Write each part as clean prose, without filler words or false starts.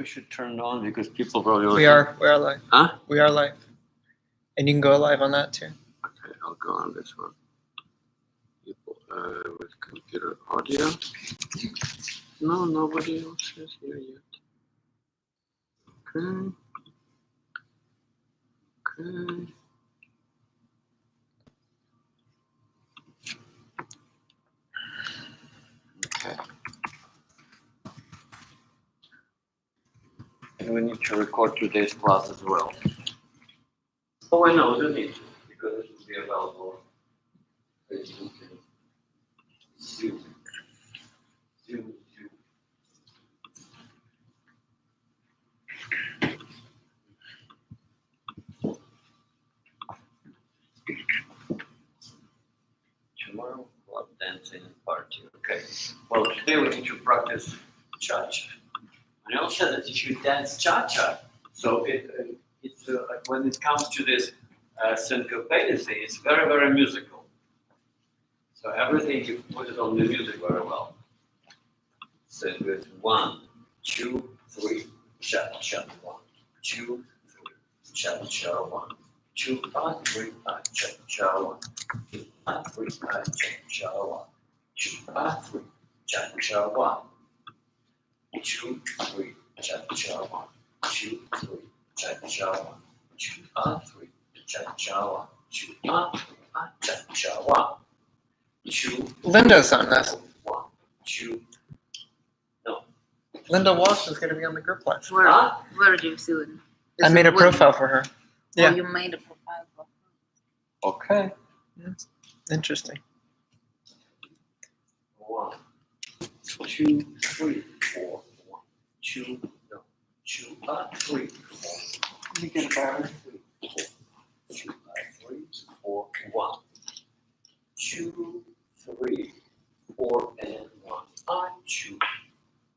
we should turn it on because people probably. We are live. Huh? We are live. And you can go live on that too. Okay, I'll go on this one. People with computer audio. No, nobody else is here yet. Okay. Okay. Okay. And we need to record today's class as well. Oh, I know, we don't need to, because it will be available. Facebook and Zoom. Zoom. Tomorrow, club dancing party. Okay. Well, today we need to practice cha-cha. And I also said that if you dance cha-cha, so it's when it comes to this syncopated thing, it's very, very musical. So everything you put it on the music very well. So it goes 1, 2, 3, cha-cha, 1, 2, 3, cha-cha, 1, 2, 5, 3, cha-cha, 1, 2, 5, 3, cha-cha, 1, 2, 5, 3, cha-cha, 1, 2, 3, cha-cha, 1, 2, 3, cha-cha, 1, 2, 5, 3, cha-cha, 1, 2, 5, 3, cha-cha, 1, 2. Linda's on this. 1, 2. No. Linda Walsh is going to be on the group live. Where did you see it? I made a profile for her. Yeah. Oh, you made a profile for her. Okay. Yes. Interesting. 1, 2, 3, 4, 1, 2, no, 2, 5, 3, 4. Let me get a battery. 2, 5, 3, 4, 1, 2, 3, 4, and 1. 2,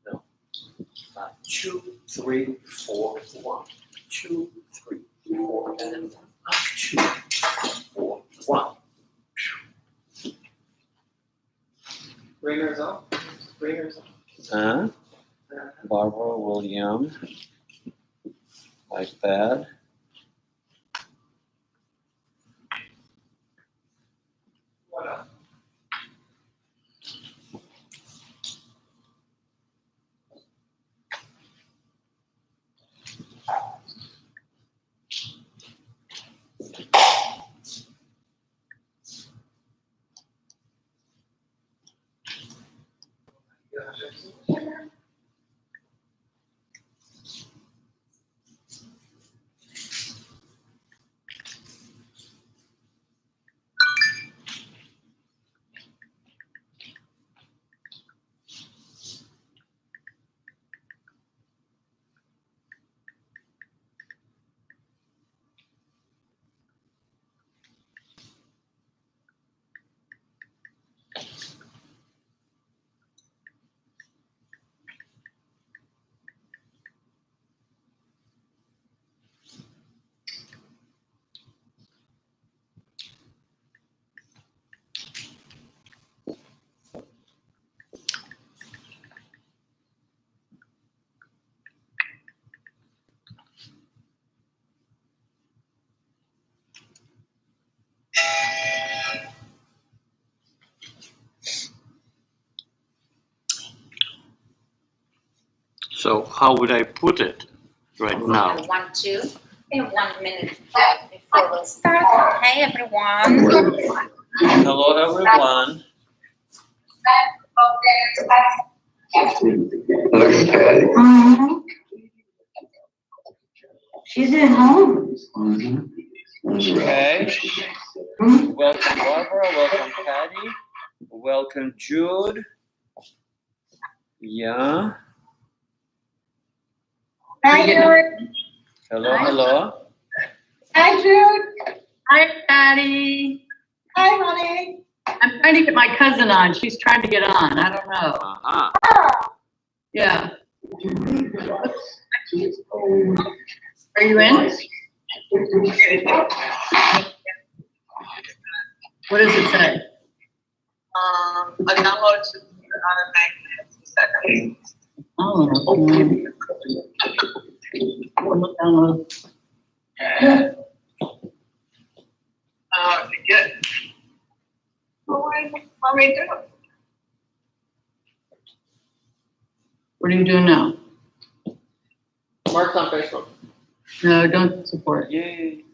no, 2, 3, 4, 1, 2, 3, 4, and 1. 2, 4, 1. Ringers on. Ringers on. Barbara William, iPad. What up? So how would I put it right now? 1, 2. We have 1 minute before we start. Hey, everyone. Hello, everyone. She's at home. Okay. Welcome, Barbara. Welcome, Patty. Welcome, Jude. Yeah. Hi, Jude. Hello, hello. Hi, Jude. Hi, Patty. Hi, honey. I'm trying to get my cousin on. She's trying to get on. I don't know. Uh-huh. Yeah. Are you in? What does it say? I downloaded to the other magnet. Oh. look down. To get. What are we doing? What are you doing now? Mark's on Facebook. No, don't support. Yay.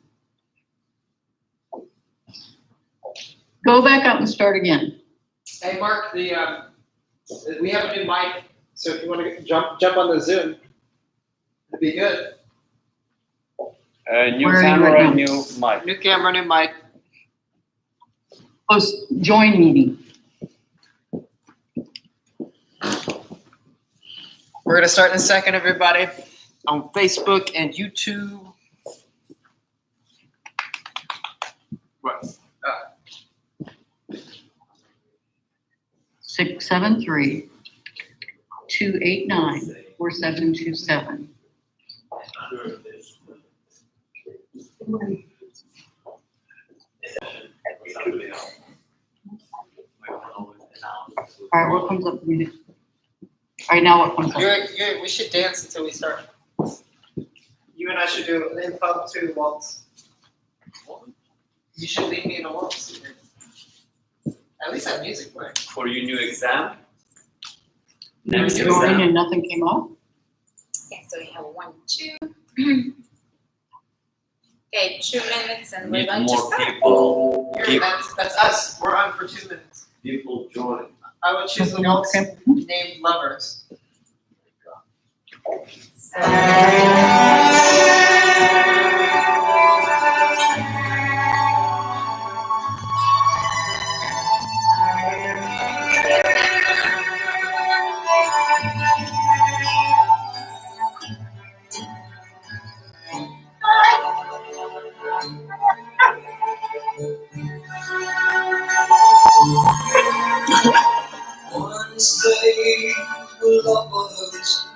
Go back up and start again. Hey, Mark, we have a new mic, so if you want to jump on the Zoom, it'd be good. New Where are you camera, right now? new mic. New camera, new mic. Post join meeting. We're gonna start in a second, everybody, on Facebook and YouTube. What? 673-289-4727. All right, what comes up? All right, now what comes up? We should dance until we start. You and I should do an impromptu waltz. You should lead me in a waltz. At least have music playing. For your new exam? You Next joined exam? and nothing came up? Okay, so we have 1, 2. Okay, 2 minutes and we're Need going to more start. people. Here, Keep that's us. We're on for 2 minutes. people join. I would choose the waltz named Lovers. Once they were lovers,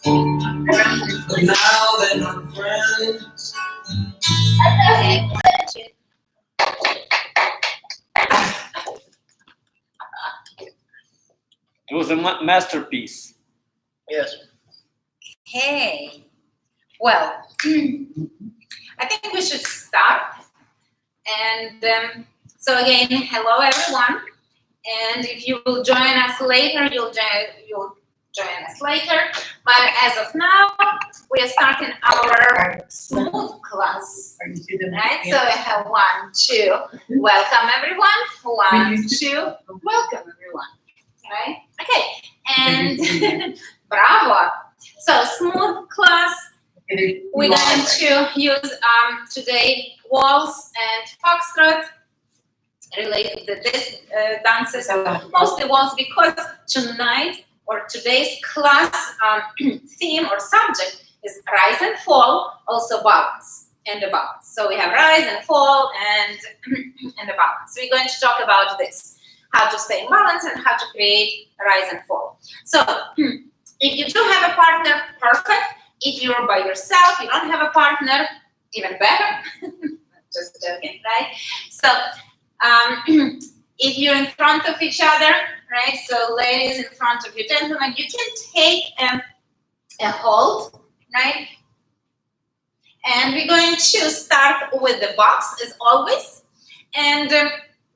but now they're not friends. Okay, 1, 2. It was a masterpiece. Yes. Okay. Well, I think we should start. And so again, hello everyone. And if you will join us later, you'll join us later. But as of now, we are starting our smooth class. Are you see them? Right? So we have 1, 2. Welcome everyone. 1, 2. Welcome everyone. Right? Okay. And bravo. So smooth class. We're going to use today waltz and foxtrot related to this dances, mostly waltz, because tonight or today's class theme or subject is rise and fall, also balance and the balance. So we have rise and fall and the balance. So we're going to talk about this, how to stay in balance and how to create rise and fall. So if you do have a partner, perfect. If you're by yourself, you don't have a partner, even better. Just joking, right? So if you're in front of each other, right? So ladies in front of you, gentlemen, you can take a hold, right? And we're going to start with the box as always. And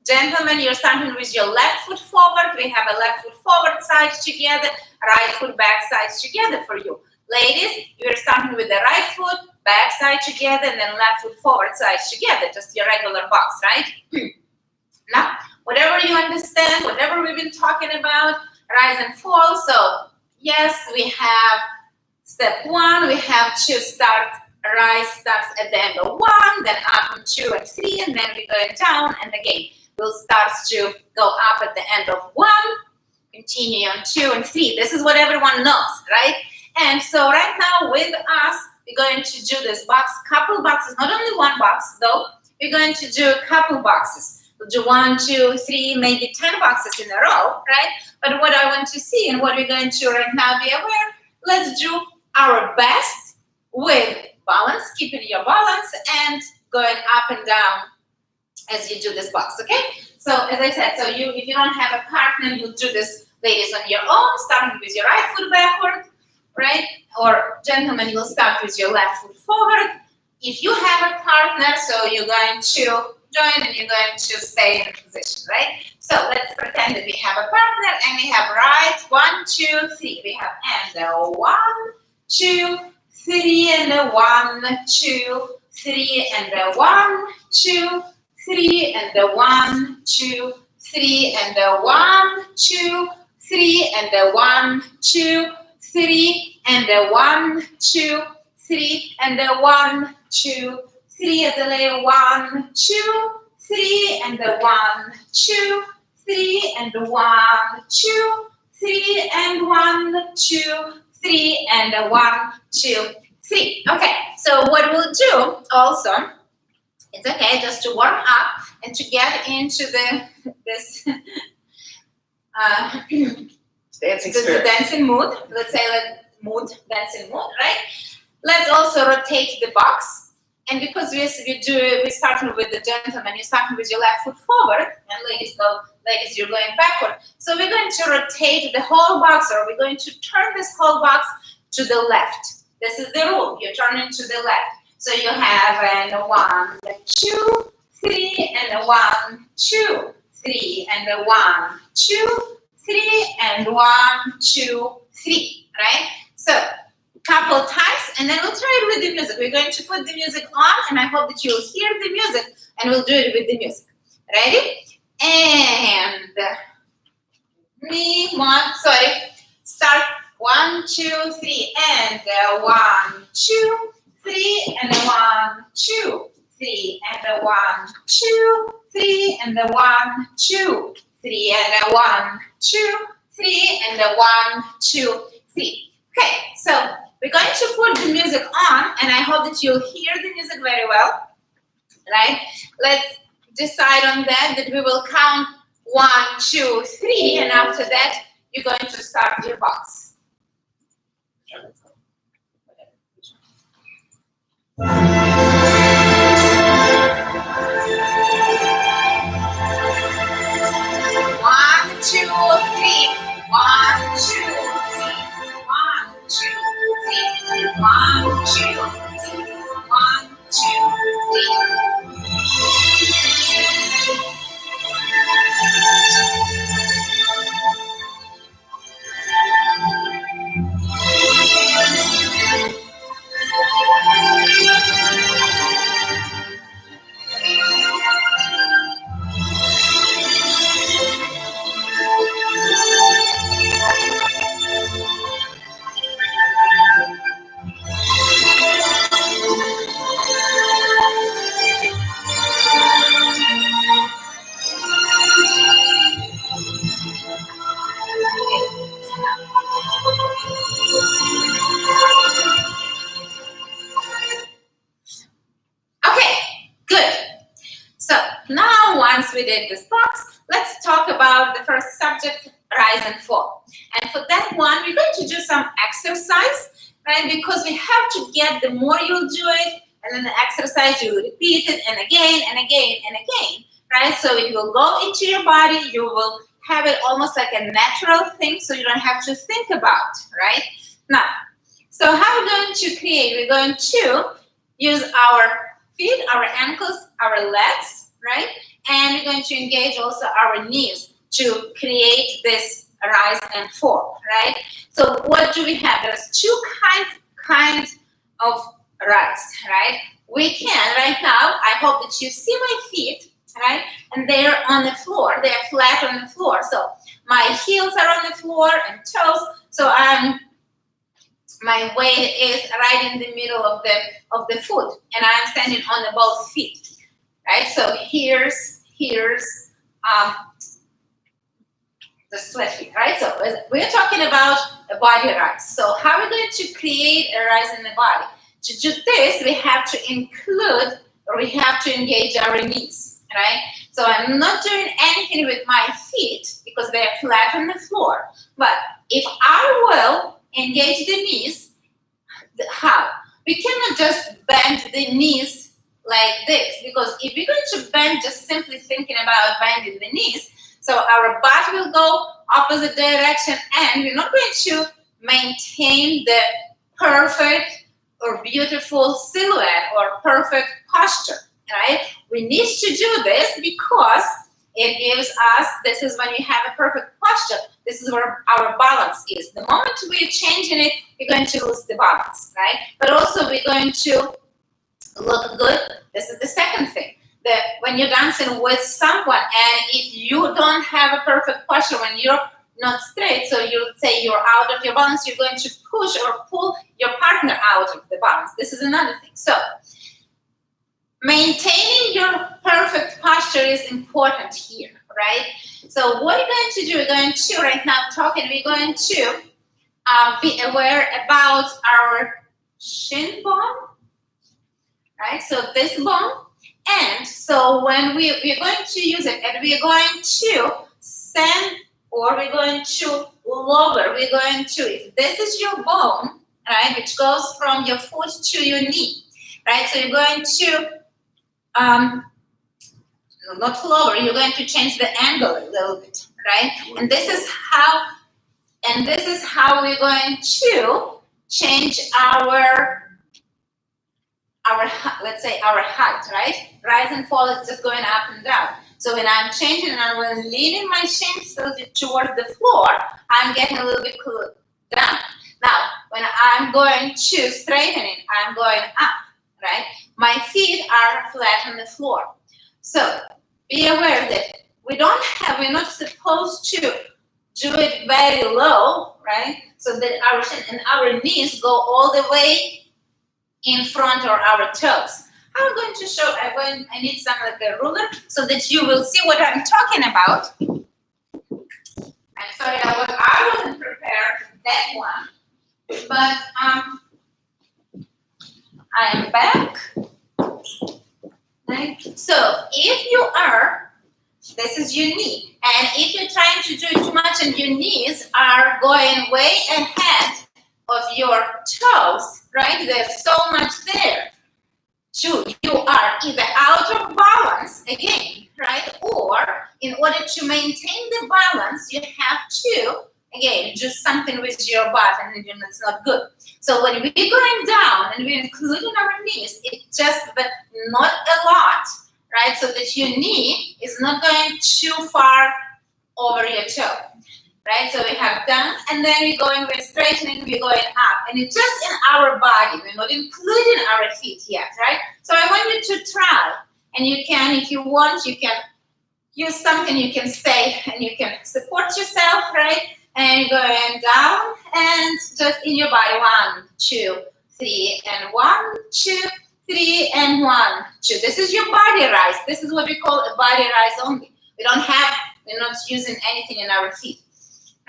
gentlemen, you're starting with your left foot forward. We have a left foot forward side together, right foot back side together for you. Ladies, you're starting with the right foot, back side together, and then left foot forward side together, just your regular box, right? Now, whatever you understand, whatever we've been talking about, rise and fall. So, yes, we have step 1, we have to start, rise starts at the end of 1, then up on 2 and 3, and then we're going down, and again, we'll start to go up at the end of 1, continue on 2 and 3. This is what everyone knows, right? And so right now with us, we're going to do this box, couple boxes, not only one box though, we're going to do a couple boxes. We'll do 1, 2, 3, maybe 10 boxes in a row, right? But what I want to see and what we're going to right now be aware, let's do our best with balance, keeping your balance and going up and down as you do this box, okay? So as I said, so if you don't have a partner, you'll do this, ladies, on your own, starting with your right foot backward, right? Or gentlemen, you'll start with your left foot forward. If you have a partner, so you're going to join and you're going to stay in position, right? So let's pretend that we have a partner and we have right, 1, 2, 3. We have and 1, 2, 3, and 1, 2, 3, and 1, 2, 3, and 1, 2, 3, and 1, 2, 3, and 1, 2, 3, and 1, 2, 3, and 1, 2, 3, as a layer 1, 2, 3, and 1, 2, 3, and 1, 2, 3, and 1, 2, 3, and 1, 2, 3. Okay, so what we'll do also, it's okay just to warm up and to get into this Dancing the spirit. dancing mood. Let's say dancing mood, right? Let's also rotate the box. And because we're starting with the gentleman, you're starting with your left foot forward, and ladies, you're going backward. So we're going to rotate the whole box, or we're going to turn this whole box to the left. This is the rule. You're turning to the left. So you have 1, 2, 3, and 1, 2, 3, and 1, 2, 3, and 1, 2, 3. Right? So couple times, and then we'll try it with the music. We're going to put the music on, and I hope that you'll hear the music, and we'll do it with the music. Ready? And start 1, 2, 3, and 1, 2, 3, and 1, 2, 3, and 1, 2, 3, and 1, 2, 3, and 1, 2, 3, and 1, 2, 3. Okay, so we're going to put the music on, and I hope that you'll hear the music very well, right? Let's decide on that we will count 1, 2, 3, and after that, you're going to start your box. One, two, three. 1, 2, 3. 1, 2, 3. 1, 2, 3. 1, 2, Okay, good. So now once we did this box, let's talk about the first subject, rise and fall. And for that one, we're going to do some exercise, right? Because we have to get, the more you'll do it, and then the exercise, you repeat it and again and again and again, right? So it will go into your body, you will have it almost like a natural thing, so you don't have to think about, right? Now, so how are we going to create? We're going to use our feet, our ankles, our legs, right? And we're going to engage also our knees to create this rise and fall, right? So what do we have? There's two kinds of rise, right? We can, right now, I hope that you see my feet, right? And they're on the floor, they're flat on the floor. So my heels are on the floor and toes, so my weight is right in the middle of the foot, and I'm standing on the both feet, right? So here's the split feet, right? So we're talking about a body rise. So how are we going to create a rise in the body? To do this, we have to include, or we have to engage our knees, right? So I'm not doing anything with my feet because they're flat on the floor. But if I will engage the knees, how? We cannot just bend the knees like this, because if we're going to bend just simply thinking about bending the knees, so our butt will go opposite direction, and we're not going to maintain the perfect or beautiful silhouette or perfect posture, right? We need to do this because it gives us, this is when you have a perfect posture, this is where our balance is. The moment we're changing it, we're going to lose the balance, right? But also we're going to look good. This is the second thing. That when you're dancing with someone and if you don't have a perfect posture, when you're not straight, so you say you're out of your balance, you're going to push or pull your partner out of the balance. This is another thing. So maintaining your perfect posture is important here, right? So what we're going to do, we're going to, right now talking, we're going to be aware about our shin bone, right? So this bone. And so when we're going to use it and we're going to send or we're going to lower, we're going to, if this is your bone, right, which goes from your foot to your knee, right? So you're going to, not lower, you're going to change the angle a little bit, right? And this is how we're going to change our let's say our height, right? Rise and fall is just going up and down. So when I'm changing and I'm leaning my shin towards the floor, I'm getting a little bit down. Now, when I'm going to straighten it, I'm going up, right? My feet are flat on the floor. So be aware that we're not supposed to do it very low, right? So that our shin and our knees go all the way in front of our toes. I'm going to show, I need some like a ruler so that you will see what I'm talking about. I'm sorry, I wasn't prepared for that one, but I am back. Right? So if you are, this is your knee, and if you're trying to do it too much and your knees are going way ahead of your toes, right? There's so much there. You are either out of balance again, right? Or in order to maintain the balance, you have to, again, do something with your butt, and it's not good. So when we're going down and we're including our knees, it's just, but not a lot, right? So that your knee is not going too far over your toe. Right, so we have down, and then we're going, we're straightening, we're going up, and it's just in our body. We're not including our feet yet, right? So I want you to try, and you can, if you want, you can use something, you can stay, and you can support yourself, right? And you're going down, and just in your body, 1, 2, 3, and 1, 2, 3, and 1, 2. This is your body rise. This is what we call a body rise only. We're not using anything in our feet.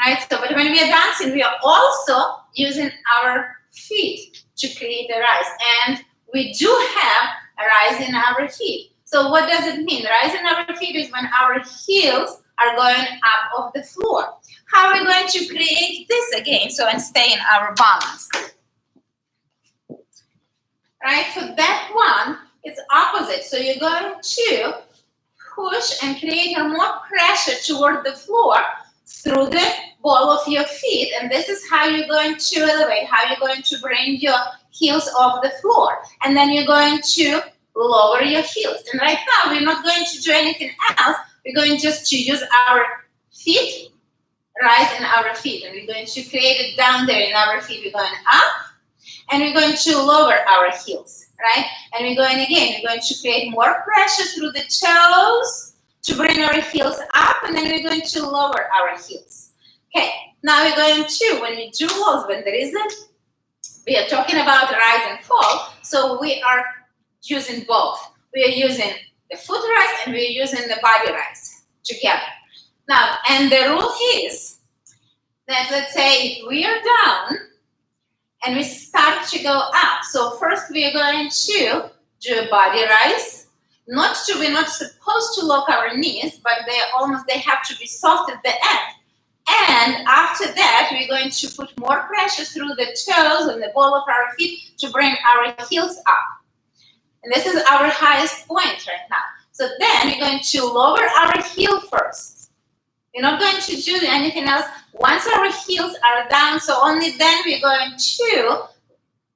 Right? So, but when we are dancing, we are also using our feet to create a rise. And we do have a rise in our feet. So what does it mean? Rise in our feet is when our heels are going up off the floor. How are we going to create this again? So and stay in our balance. Right? For that one, it's opposite. So you're going to push and create more pressure toward the floor through the ball of your feet, and this is how you're going to elevate, how you're going to bring your heels off the floor, and then you're going to lower your heels. And right now, we're not going to do anything else. We're going just to use our feet, rise in our feet, and we're going to create it down there in our feet. We're going up, and we're going to lower our heels, right? And we're going again, we're going to create more pressure through the toes, to bring our heels up, and then we're going to lower our heels. Okay, now we're going to, when we do those, when there isn't, we are talking about rise and fall, so we are using both. We are using the foot rise and we are using the body rise together. Now, and the rule is that, let's say, if we are down and we start to go up, so first we are going to do a body rise. We're not supposed to lock our knees, but they have to be soft at the end. And after that, we're going to put more pressure through the toes and the ball of our feet to bring our heels up. And this is our highest point right now. So then we're going to lower our heel first. We're not going to do anything else once our heels are down, so only then we're going to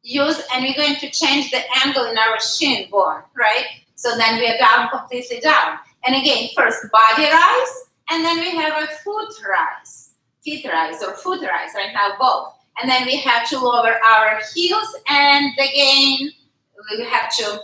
use, and we're going to change the angle in our shin bone, right? So then we are down, completely down. And again, first body rise, and then we have a foot rise, feet rise or foot rise, right now both. And then we have to lower our heels, and again, we have to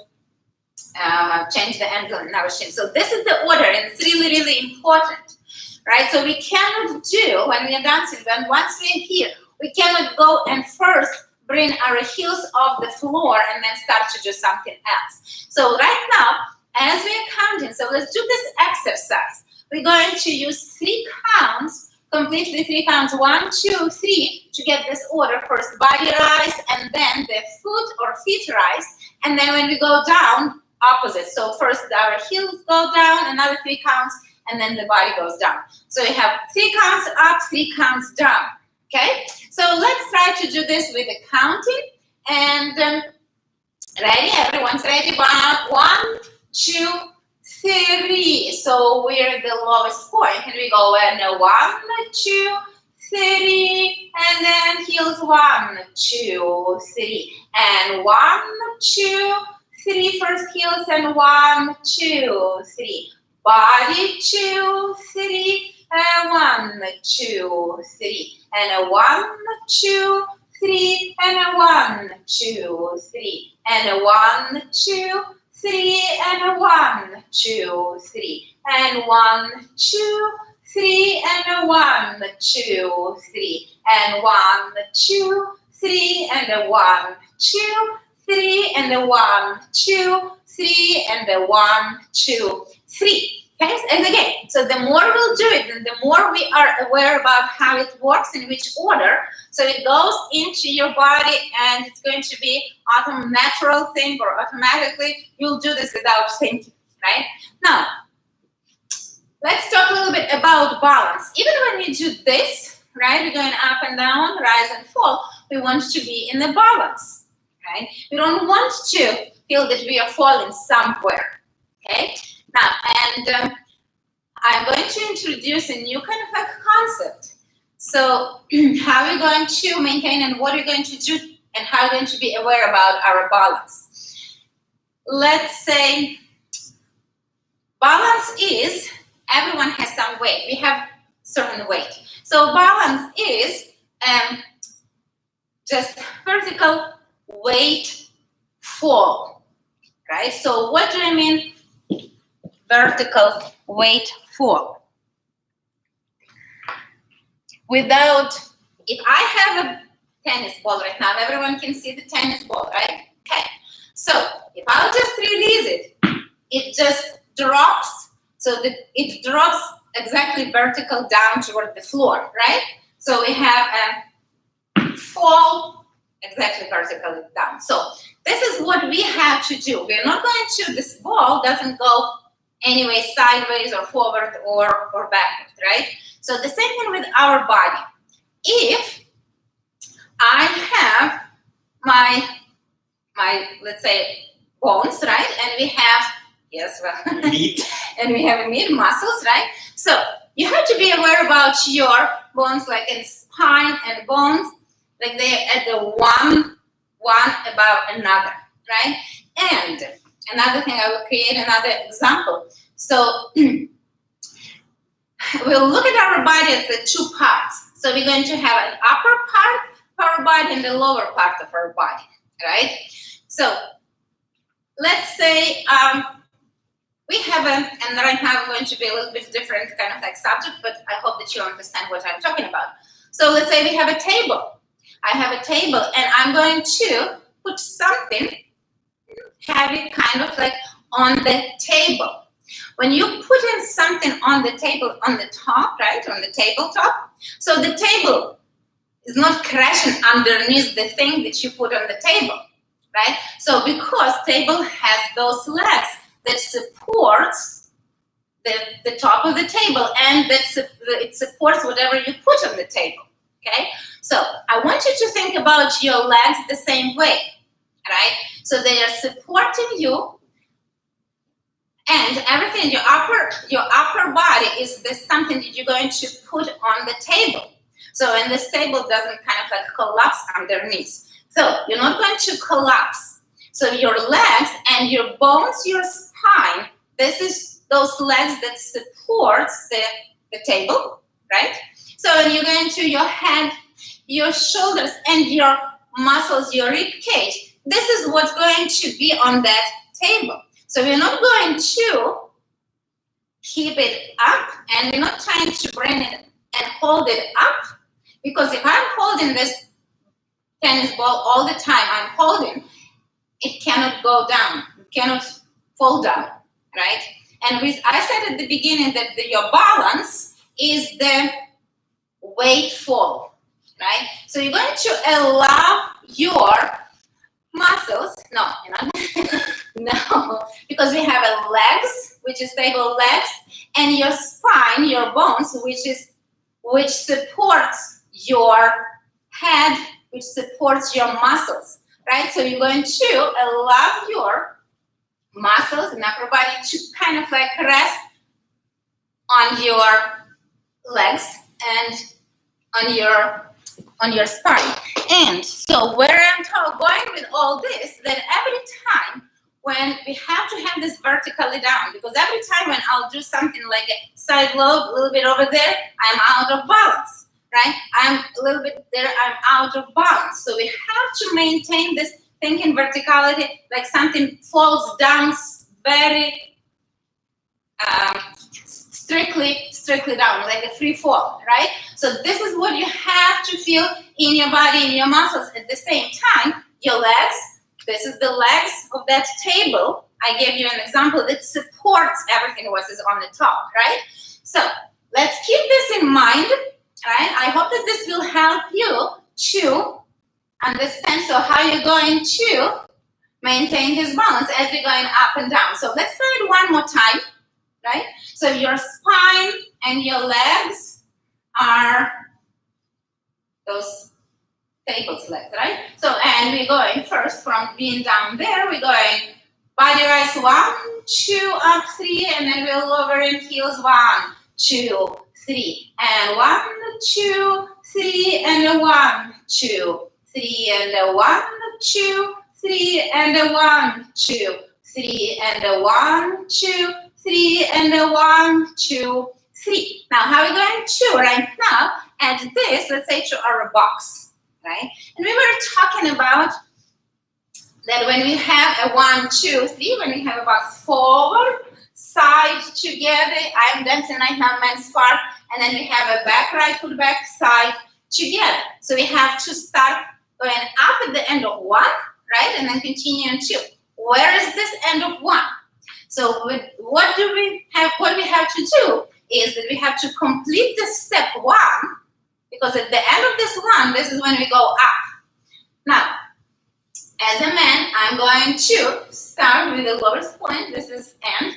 change the angle in our shin. So this is the order, and it's really, really important, right? So we cannot do, when we are dancing, when once we are here, we cannot go and first bring our heels off the floor and then start to do something else. So right now, as we are counting, so let's do this exercise. We're going to use 3 counts, completely 3 counts, 1, 2, 3, to get this order. First body rise, and then the foot or feet rise, and then when we go down, opposite. So first our heels go down, another 3 counts, and then the body goes down. So we have 3 counts up, 3 counts down, okay? So let's try to do this with the counting, and ready? Everyone's ready? 1, 2, 3. So we're at the lowest point, and we go and 1, 2, 3, and then heels 1, 2, 3, and 1, 2, 3. First heels and 1, 2, 3. Body 2, 3, and 1, 2, 3, and 1, 2, 3, and 1, 2, 3, and 1, 2, 3, and 1, 2, 3, and 1, 2, 3, and 1, 2, 3, and 1, 2, 3, and 1, 2, 3, and 1, 2, 3, and 1, 2, 3. Okay, and again, so the more we'll do it, then the more we are aware about how it works, in which order. So it goes into your body, and it's going to be a natural thing, or automatically you'll do this without thinking, right? Now, let's talk a little bit about balance. Even when we do this, right, we're going up and down, rise and fall, we want to be in the balance, right? We don't want to feel that we are falling somewhere, okay? Now, and I'm going to introduce a new kind of a concept. So how are we going to maintain, and what are we going to do, and how are we going to be aware about our balance? Let's say balance is, everyone has some weight. We have certain weight. So balance is just vertical weight fall, right? So what do I mean? Vertical weight fall. Without, if I have a tennis ball right now, everyone can see the tennis ball, right? Okay. So if I'll just release it, it just drops. So that it drops exactly vertical down toward the floor, right? So we have a fall exactly vertically down. So this is what we have to do. We're not going to, this ball doesn't go anyway sideways or forward or backward, right? So the same thing with our body. If I have my let's say bones, right? And we have, yes, well, Meat. and we have meat muscles, right? So you have to be aware about your bones, like in spine and bones, like they're at the one above another, right? And another thing, I will create another example. So we'll look at our body as the 2 parts. So we're going to have an upper part of our body and the lower part of our body, right? So let's say we have and right now I'm going to be a little bit different kind of like subject, but I hope that you understand what I'm talking about. So let's say we have a table. I have a table, and I'm going to put something heavy kind of like on the table. When you put in something on the table, on the top, right, on the tabletop, so the table is not crashing underneath the thing that you put on the table, right? So because table has those legs that supports the top of the table, and it supports whatever you put on the table, okay? So I want you to think about your legs the same way, right? So they are supporting you, and everything, your upper body is something that you're going to put on the table. So, and this table doesn't kind of like collapse underneath. So you're not going to collapse. So your legs and your bones, your spine, this is those legs that supports the table, right? So when you go into your head, your shoulders, and your muscles, your rib cage, this is what's going to be on that table. So we're not going to keep it up, and we're not trying to bring it and hold it up, because if I'm holding this tennis ball all the time, I'm holding, it cannot go down, it cannot fall down, right? And I said at the beginning that your balance is the weight fall, right? So you're going to allow your muscles, no, no, because we have a legs, which is stable legs, and your spine, your bones, which supports your head, which supports your muscles, right? So you're going to allow your muscles and upper body to kind of like rest on your legs and on your spine. And so where I'm going with all this, that every time when we have to have this vertically down, because every time when I'll do something like a side load, a little bit over there, I'm out of balance, right? I'm a little bit there, I'm out of balance. So we have to maintain this thinking verticality, like something falls down very strictly down, like a free fall, right? So this is what you have to feel in your body, in your muscles. At the same time, your legs, this is the legs of that table. I gave you an example that supports everything what is on the top, right? So let's keep this in mind, right? I hope that this will help you to understand so how you're going to maintain this balance as we're going up and down. So let's try it one more time, right? So your spine and your legs are those table's legs, right? So, and we're going first from being down there, we're going body rise 1, 2, up 3, and then we'll lower in heels 1, 2, 3, and 1, 2, 3, and a 1, 2, 3, and a 1, 2, 3, and a 1, 2, 3, and a 1, 2, 3, and a 1, 2, 3. Now, how are we going to right now add this, let's say, to our box, right? And we were talking about that when we have a 1, 2, 3, when we have a box forward, side together, I'm dancing right now, men's part, and then we have a back, right foot back, side together. So we have to start going up at the end of 1, right? And then continue on 2. Where is this end of 1? So what we have to do is that we have to complete the step 1, because at the end of this 1, this is when we go up. Now, as a man, I'm going to start with the lowest point. This is end.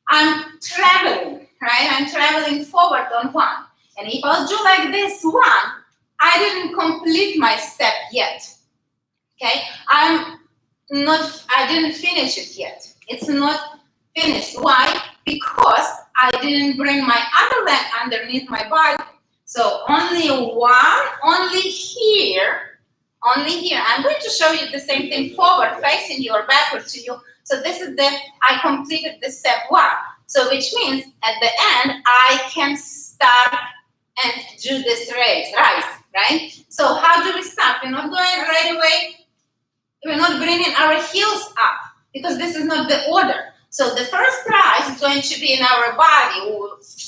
I'm traveling, right? I'm traveling forward on 1. And if I'll do like this 1, I didn't complete my step yet. Okay? I didn't finish it yet. It's not finished. Why? Because I didn't bring my other leg underneath my body. So only 1, only here. I'm going to show you the same thing forward, facing you or backwards to you. So this is I completed the step 1. So which means at the end, I can start and do this rise, right? So how do we start? We're not going right away. We're not bringing our heels up, because this is not the order. So the first rise is going to be in our body,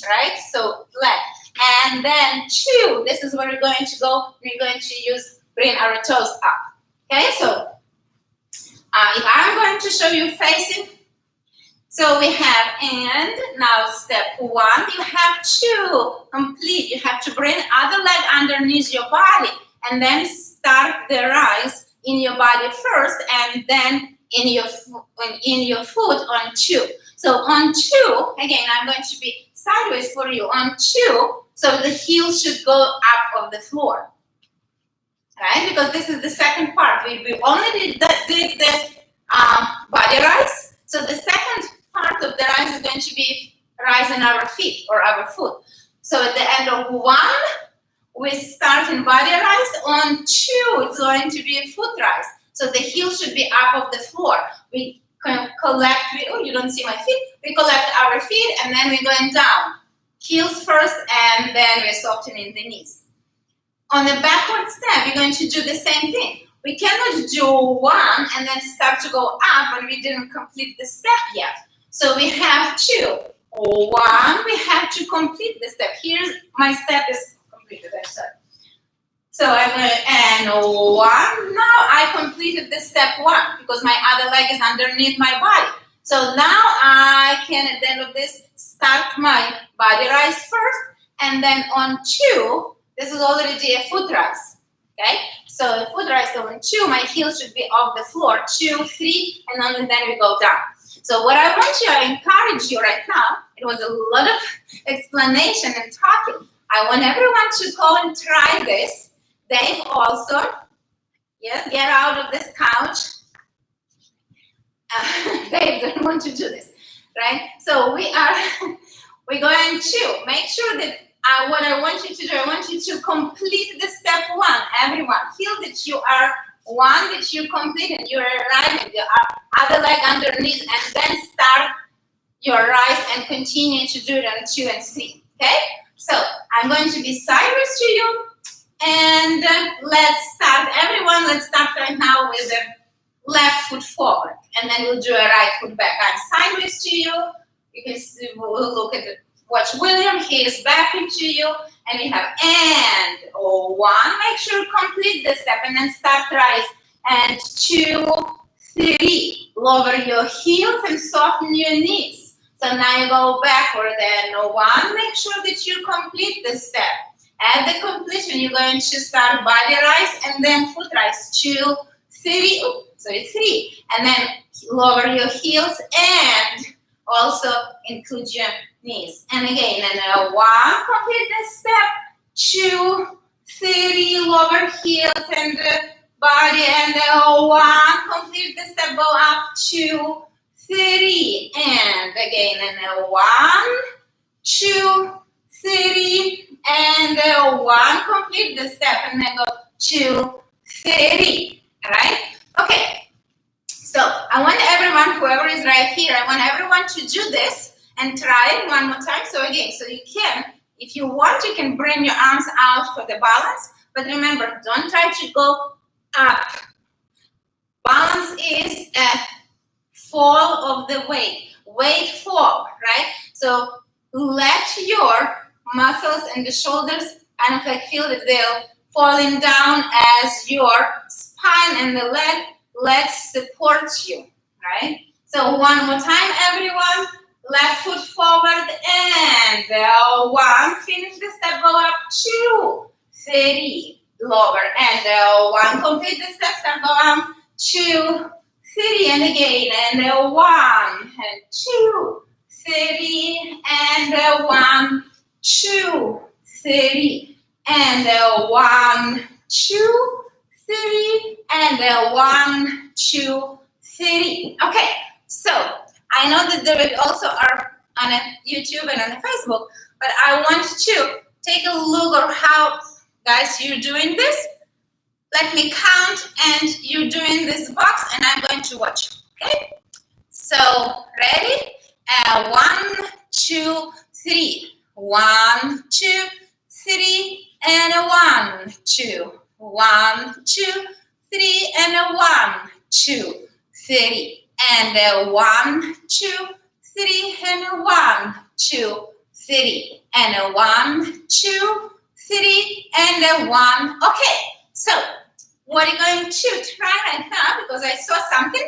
right? So left. And then 2, this is where we're going to go. We're going to bring our toes up. Okay, so if I'm going to show you facing, so we have, and now step 1, you have to complete, you have to bring other leg underneath your body, and then start the rise in your body first, and then in your foot on 2. So on 2, again, I'm going to be sideways for you on 2, so the heels should go up of the floor, right? Because this is the second part. We only did the body rise. So the second part of the rise is going to be rise in our feet or our foot. So at the end of 1, we start in body rise. On 2, it's going to be a foot rise. So the heel should be up of the floor. We collect, oh, you don't see my feet. We collect our feet and then we're going down. Heels first and then we're softening the knees. On the backward step, we're going to do the same thing. We cannot do 1 and then start to go up when we didn't complete the step yet. So we have 2. 1, we have to complete the step. Here's my step is completed, I'm sorry. So I'm going to, and 1, now I completed the step 1 because my other leg is underneath my body. So now I can, at the end of this, start my body rise first, and then on 2, this is already a foot rise, okay? So a foot rise, so on 2, my heel should be off the floor, 2, 3, and only then we go down. So what I want you, I encourage you right now, it was a lot of explanation and talking. I want everyone to go and try this. Dave also, yes, get out of this couch. Dave don't want to do this, right? So we're going to make sure that what I want you to do, I want you to complete the step 1. Everyone, feel that you are 1, that you completed, you're arriving, your other leg underneath, and then start your rise and continue to do it on 2 and 3, okay? So I'm going to be sideways to you, and let's start, everyone, let's start right now with the left foot forward, and then we'll do a right foot back. I'm sideways to you, you can see, we'll look at it. Watch William, he is back into you, and we have and 1, make sure you complete the step, and then start rise, and 2, 3, lower your heels and soften your knees. So now you go backward, and 1, make sure that you complete the step. At the completion, you're going to start body rise, and then foot rise, 2, 3, 3, and then lower your heels, and also include your knees. And again, and 1, complete the step, 2, 3, lower heels and body, and 1, complete the step, go up, 2, 3, and again, and 1, 2, 3, and 1, complete the step, and then go 2, 3, all right? Okay. So I want everyone, whoever is right here, I want everyone to do this and try it one more time. So again, so you can, if you want, you can bring your arms out for the balance. But remember, don't try to go up. Balance is a fall of the weight. Weight fall, right? So let your muscles and the shoulders kind of like feel that they're falling down as your spine and the leg. Let's support you, right? So one more time, everyone. Left foot forward and 1. Finish the step, go up, 2, 3, lower, and 1. Complete the step, go up, 2, 3, and again, and 1, and 2, 3, and 1, 2, 3, and 1, 2, 3, and 1, 2, 3. Okay, so I know that there also are on YouTube and on Facebook, but I want to take a look at how, guys, you're doing this. Let me count, and you're doing this box, and I'm going to watch, okay? So, ready? 1, 2, 3. 1, 2, 3, and 1, 2. 1, 2, 3, and 1, 2, 3, and 1, 2, 3, and 1, 2, 3, and 1, 2, 3, and 1. Okay, so what are you going to try right now? Because I saw something,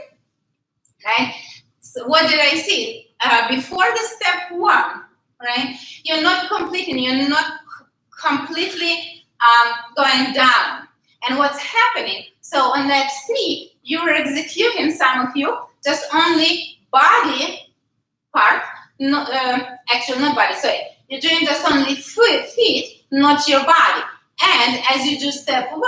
right? So what did I see? Before the step 1, right? You're not completing, you're not completely going down. And what's happening? So on that 3, you're executing, some of you, just only body part, no, actually not body, sorry. You're doing just only feet, not your body. And as you do step 1,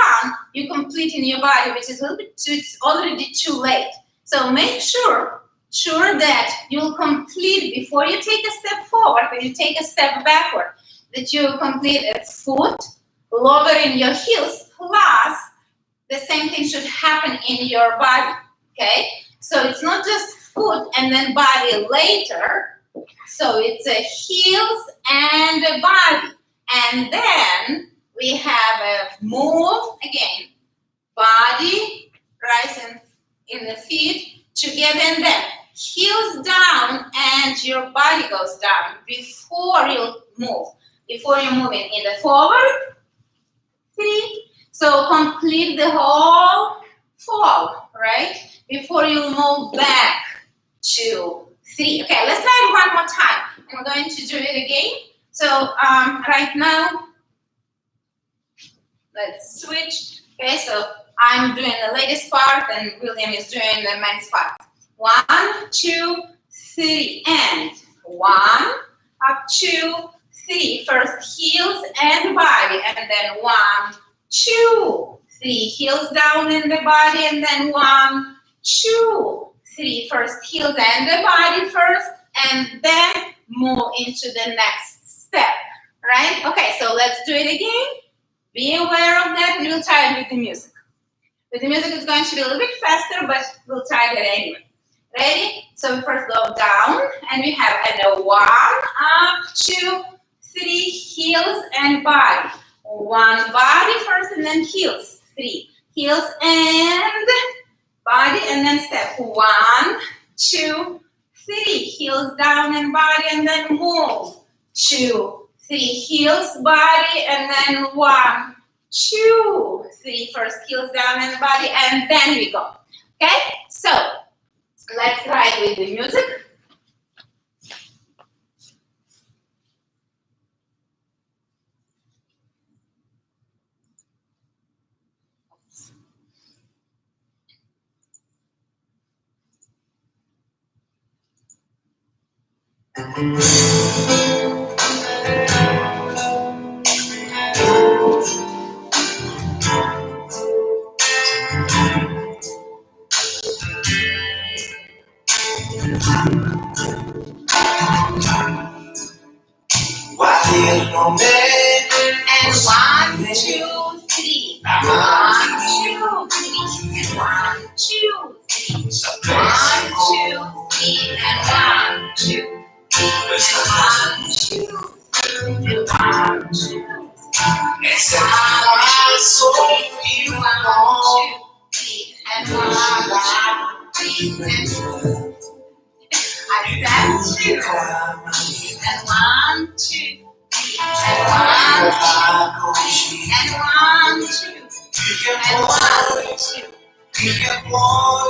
you're completing your body, which is a little bit too, it's already too late. So make sure that you'll complete, before you take a step forward, or you take a step backward, that you complete a foot, lowering your heels, plus the same thing should happen in your body, okay? So it's not just foot and then body later. So it's a heels and a body. And then we have a move again, body, rise in the feet together, and then heels down and your body goes down before you move. Before you're moving in the forward, 3. So complete the whole fall, right? Before you move back to 3. Okay, let's try it one more time. I'm going to do it again. So right now, let's switch. Okay, so I'm doing the ladies part and William is doing the men's part. 1, 2, 3, and 1, up, 2, 3. First heels and body, and then 1, 2, 3. Heels down in the body, and then 1, 2, 3. First heels and the body first, and then move into the next step, right? Okay, so let's do it again. Be aware of that, and we'll try it with the music. With the music, it's going to be a little bit faster, but we'll try it anyway. Ready? So we first go down, and we have a 1, up, 2, 3, heels and body. 1 body first, and then heels. 3 heels and body, and then step. 1, 2, 3 heels down and body, and then move. 2, 3 heels, body, and then 1, 2, 3. First heels down and body, and then we go. Okay? So let's try it with the music. Why did no man? And 1, 2, 3. 1, 2, 3. 1, 2, 3. 1, 2, 3. And 1, 2, 3. And 1, 2, 3. 1, 2, 3. It's a so feel 1, 2, 3. And 1, 2, 3. And I step 2. And 1, 2. And 1, 2. And 1, 2. And 1, 2. You can boy,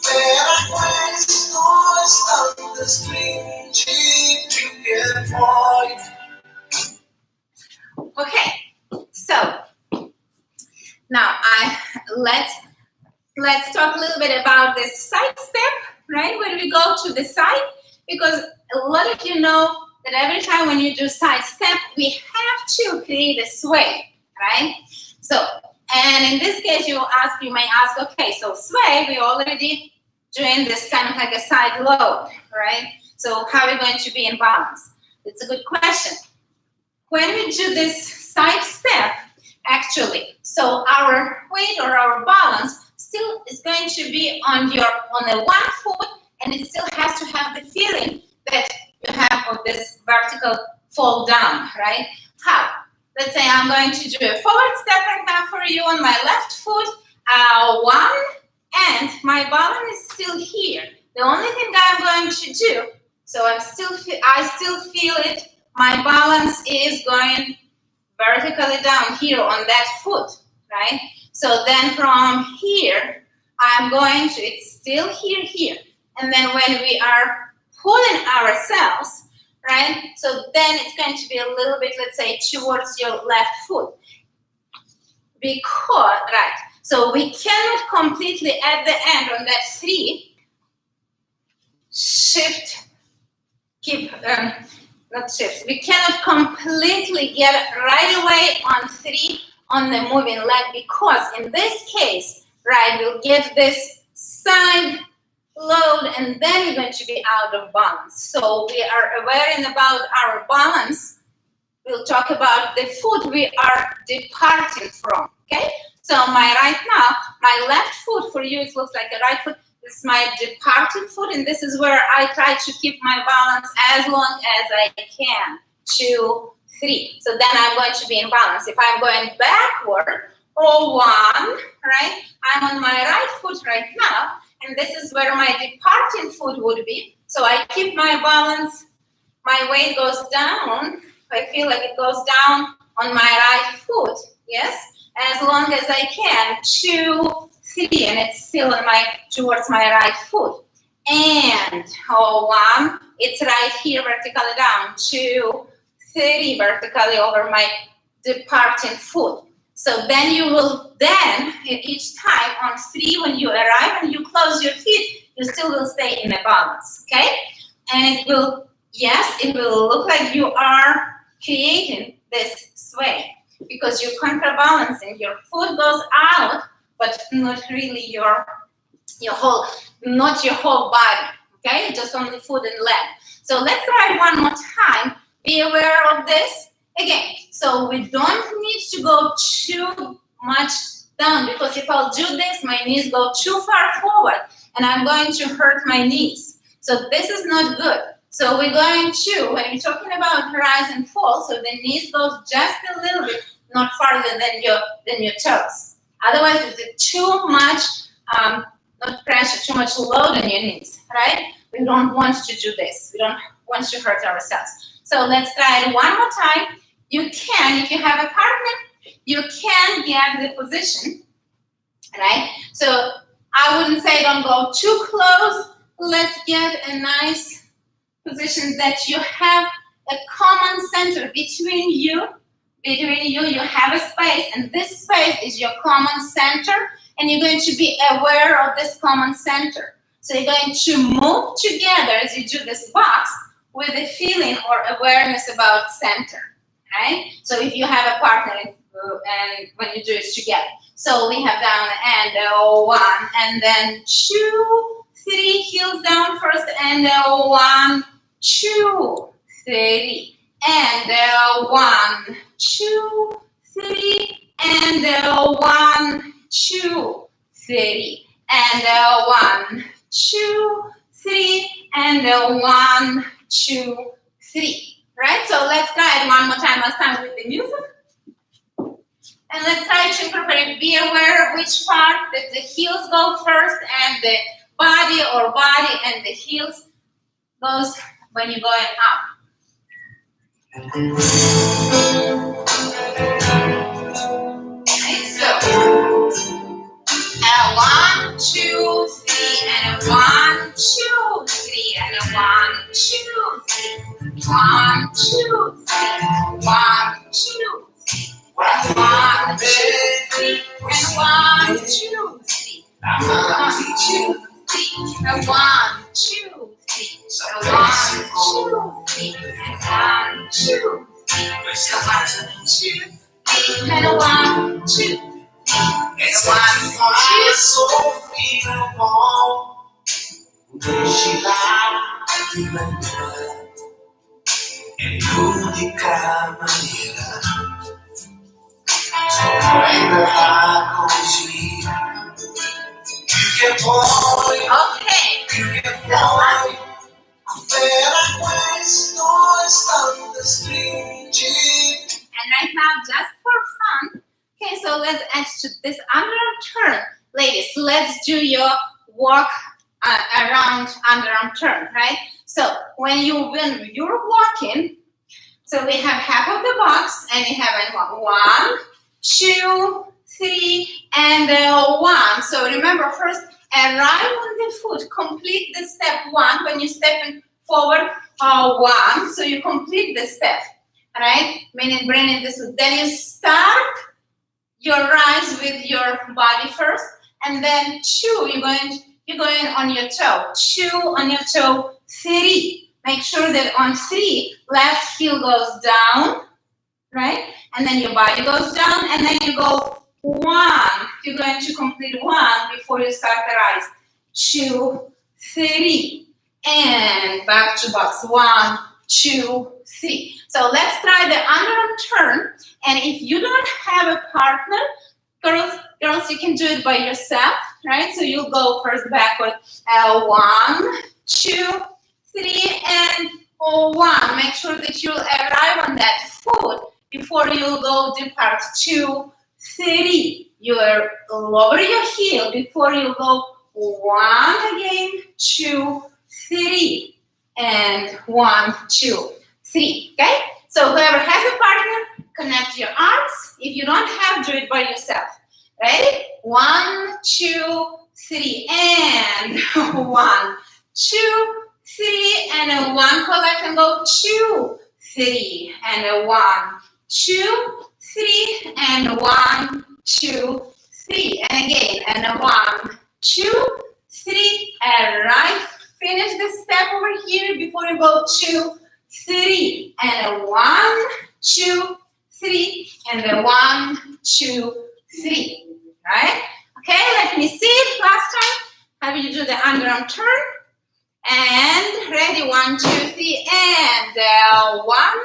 Veracruz, noise on the street, you can boy. Okay, so now let's talk a little bit about this side step, right? When we go to the side, because a lot of you know that every time when you do side step, we have to create a sway, right? So, and in this case, you may ask, okay, so sway, we already doing this kind of like a side load, right? So how are we going to be in balance? It's a good question. When we do this side step, actually, so our weight or our balance still is going to be on the one foot, and it still has to have the feeling that you have of this vertical fall down, right? How? Let's say I'm going to do a forward step right now for you on my left foot, 1, and my balance is still here. The only thing I'm going to do, so I still feel it. My balance is going vertically down here on that foot, right? So then from here, I'm going to, it's still here. And then when we are pulling ourselves, right? So then it's going to be a little bit, let's say, towards your left foot. Because, right, so we cannot completely at the end on that 3, shift, keep, not shift. We cannot completely get right away on 3 on the moving leg, because in this case, right, we'll get this side load and then we're going to be out of balance. So we are aware about our balance we'll talk about the foot we are departing from, okay? So my left foot for you, it looks like a right foot. This is my departing foot, and this is where I try to keep my balance as long as I can. 2, 3. So then I'm going to be in balance. If I'm going backward, or 1, right? I'm on my right foot right now, and this is where my departing foot would be. So I keep my balance, my weight goes down. I feel like it goes down on my right foot, yes? As long as I can, 2, 3, and it's still towards my right foot. And 1, it's right here vertically down. 2, 3, vertically over my departing foot. So then you will each time on 3, when you arrive and you close your feet, you still will stay in a balance, okay? And it will look like you are creating this sway because you're counterbalancing. Your foot goes out, but not really your whole body, okay? Just only foot and leg. So let's try one more time. Be aware of this. Again, so we don't need to go too much down because if I'll do this, my knees go too far forward and I'm going to hurt my knees. So this is not good. So we're going to, when we're talking about rise and fall, so the knees goes just a little bit, not farther than your toes. Otherwise, it's too much, not pressure, too much load on your knees, right? We don't want to do this. We don't want to hurt ourselves. So let's try it one more time. You can, if you have a partner, you can get the position, right? So I wouldn't say don't go too close. Let's get a nice position that you have a common center between you. You have a space, and this space is your common center, and you're going to be aware of this common center. So you're going to move together as you do this box with a feeling or awareness about center. Right? So if you have a partner and when you do it together. So we have down and 1 and then 2, 3, heels down first and 1, 2, 3 and 1, 2, 3 and 1, 2, 3 and 1, 2, 3 and 1, 2, 3. Right, so let's try it one more time, last time with the music. And let's try to incorporate, be aware of which part that the heels go first and the body and the heels goes when you're going up. Okay, so, 1, 2, 3, and 1, 2, 3, and 1, 2, 3. 1, 2, 3, 1, 2, 3, 1, 2, 3, and 1, 2, 3, 1, 2, 3, and 1, 2, 3, and 1, 2, 3, and 1, 2, 3, and 1, 2, 3, and 1, 2, 3, It's like fire so freedom, she lied. En l'unica maniera sorprenderla così che poi appena questo istante stringi. And right now, just for fun, okay, so let's add to this underarm turn. Ladies, let's do your walk around underarm turn, right? So when you're walking, so we have half of the box, and we have 1, 2, 3, and 1. So remember, first arrive on the foot, complete the step 1 when you're stepping forward. 1, so you complete the step, right? Meaning bringing this foot. Then you start your rise with your body first, and then 2, you're going on your toe. 2 on your toe. 3. Make sure that on 3, left heel goes down, right? And then your body goes down, and then you go 1. You're going to complete 1 before you start the rise. 2, 3, and back to box. 1, 2, 3. So let's try the underarm turn. And if you don't have a partner, girls, you can do it by yourself, right? So you'll go first backward. 1, 2, 3, and 1. Make sure that you'll arrive on that foot before you go depart. 2, 3. You lower your heel before you go. 1 again, 2, 3, and 1, 2, 3. Okay? So whoever has a partner, connect your arms. If you don't have, do it by yourself. Ready? 1, 2, 3, and 1, 2, 3, and 1. Collect and go. 2, 3, and 1, 2, 3, and 1, 2, 3, and again, and 1, 2, 3, and right. Finish the step over here before you go. 2, 3, and 1, 2, 3, and 1, 2, 3. Right? Okay, let me see it last time. How do you do the underarm turn? And ready, 1, 2, 3, and 1,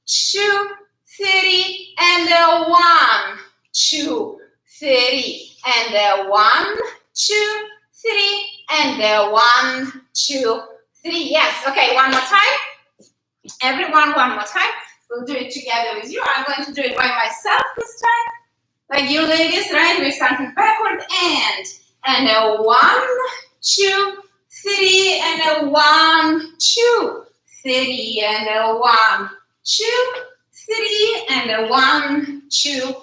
2, 3, and 1, 2, 3, and 1, 2, 3, and 1, 2, 3. Yes. Okay, one more time. Everyone, one more time. We'll do it together with you. I'm going to do it by myself this time. Like you ladies, right? We're starting backward and 1, 2, 3, and 1, 2, 3, and 1, 2, 3, and 1, 2,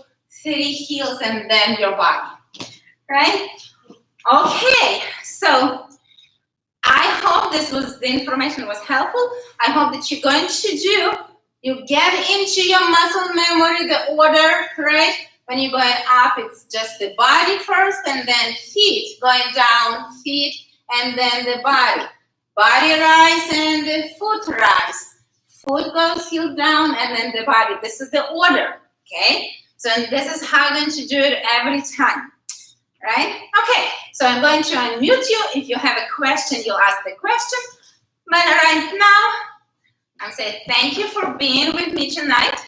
3. Heels and then your body. Right? Okay. So I hope the information was helpful. I hope that you're going to you get into your muscle memory, the order, right? When you're going up, it's just the body first and then feet. Going down, feet, and then the body. Body rise and the foot rise. Foot goes, heel down, and then the body. This is the order, okay? So this is how I'm going to do it every time, right? Okay, so I'm going to unmute you. If you have a question, you'll ask the question. But right now, I'm saying thank you for being with me tonight.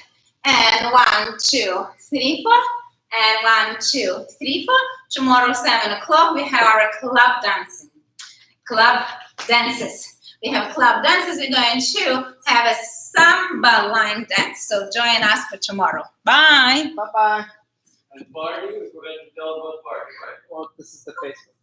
And 1, 2, 3, 4. And 1, 2, 3, 4. Tomorrow, 7 o'clock, we have our club dancing. Club dances. We have club dances. We're going to have a samba line dance. So join us for tomorrow. Bye. Bye-bye. And party, we're going to tell about party, right? Well, this is the Facebook.